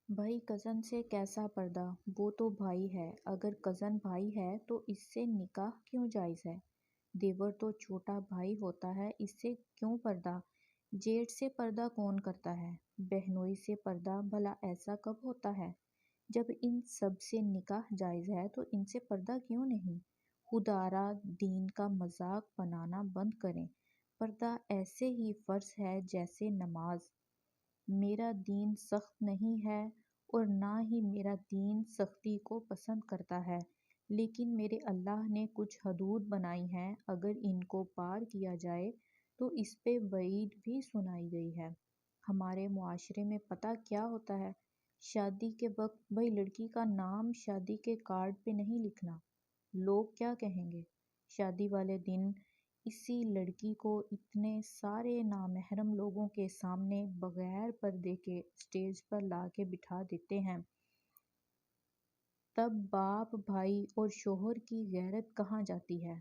بھائی کزن سے کیسا پردہ؟ وہ تو بھائی ہے، اگر کزن بھائی ہے تو اس سے نکاح کیوں جائز ہے؟ دیور تو چھوٹا بھائی ہوتا ہے، اس سے کیوں پردہ؟ جیٹھ سے پردہ کون کرتا ہے؟ بہنوئی سے پردہ بھلا ایسا کب ہوتا ہے؟ جب ان سب سے نکاح جائز ہے تو ان سے پردہ کیوں نہیں؟ خودآرا دین کا مذاق بنانا بند کریں۔ پردہ ایسے ہی فرض ہے جیسے نماز۔ میرا دین سخت نہیں ہے اور نہ ہی میرا دین سختی کو پسند کرتا ہے، لیکن میرے اللہ نے کچھ حدود بنائی ہیں، اگر ان کو پار کیا جائے تو اس پہ وعید بھی سنائی گئی ہے۔ ہمارے معاشرے میں پتہ کیا ہوتا ہے؟ شادی کے وقت بھئی لڑکی کا نام شادی کے کارڈ پہ نہیں لکھنا، لوگ کیا کہیں گے؟ شادی والے دن اسی لڑکی کو اتنے سارے نامحرم لوگوں کے سامنے بغیر پردے کے اسٹیج پر لا کے بٹھا دیتے ہیں۔ تب باپ، بھائی اور شوہر کی غیرت کہاں جاتی ہے؟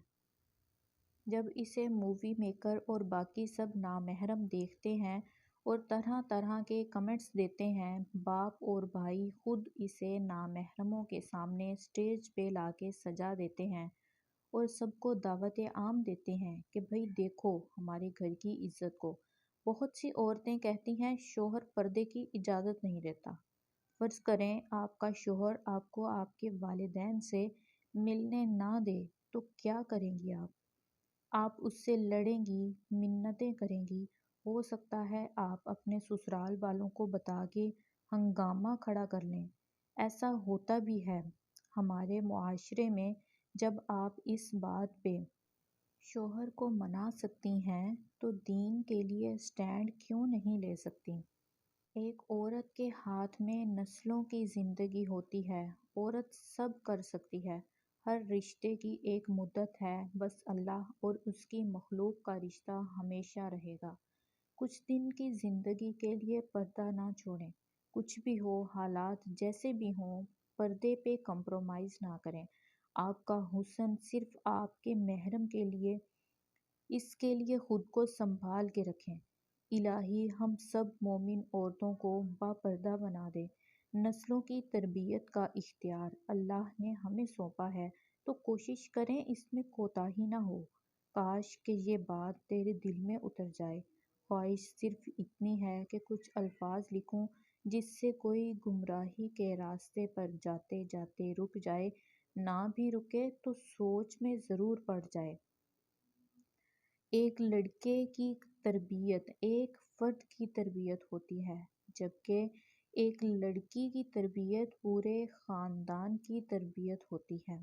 جب اسے مووی میکر اور باقی سب نامحرم دیکھتے ہیں اور طرح طرح کے کمنٹس دیتے ہیں، باپ اور بھائی خود اسے نامحرموں کے سامنے اسٹیج پہ لا کے سجا دیتے ہیں اور سب کو دعوت عام دیتے ہیں کہ بھئی دیکھو ہمارے گھر کی عزت کو۔ بہت سی عورتیں کہتی ہیں شوہر پردے کی اجازت نہیں دیتا۔ فرض کریں آپ کا شوہر آپ کو آپ کے والدین سے ملنے نہ دے تو کیا کریں گی آپ؟ آپ اس سے لڑیں گی، منتیں کریں گی، ہو سکتا ہے آپ اپنے سسرال والوں کو بتا کے ہنگامہ کھڑا کر لیں۔ ایسا ہوتا بھی ہے ہمارے معاشرے میں۔ جب آپ اس بات پہ شوہر کو منا سکتی ہیں تو دین کے لیے سٹینڈ کیوں نہیں لے سکتی؟ ایک عورت کے ہاتھ میں نسلوں کی زندگی ہوتی ہے، عورت سب کر سکتی ہے۔ ہر رشتے کی ایک مدت ہے، بس اللہ اور اس کی مخلوق کا رشتہ ہمیشہ رہے گا۔ کچھ دن کی زندگی کے لیے پردہ نہ چھوڑیں۔ کچھ بھی ہو، حالات جیسے بھی ہوں، پردے پہ کمپرومائز نہ کریں۔ آپ کا حسن صرف آپ کے محرم کے لیے، اس کے لیے خود کو سنبھال کے رکھیں۔ الہی ہم سب مومن عورتوں کو با پردہ بنا دے۔ نسلوں کی تربیت کا اختیار اللہ نے ہمیں سونپا ہے تو کوشش کریں اس میں کوتاہی نہ ہو۔ کاش کہ یہ بات تیرے دل میں اتر جائے۔ خواہش صرف اتنی ہے کہ کچھ الفاظ لکھوں جس سے کوئی گمراہی کے راستے پر جاتے جاتے رک جائے، نہ بھی رکے تو سوچ میں ضرور پڑ جائے۔ ایک لڑکے کی تربیت ایک فرد کی تربیت ہوتی ہے، جبکہ ایک لڑکی کی تربیت پورے خاندان کی تربیت ہوتی ہے۔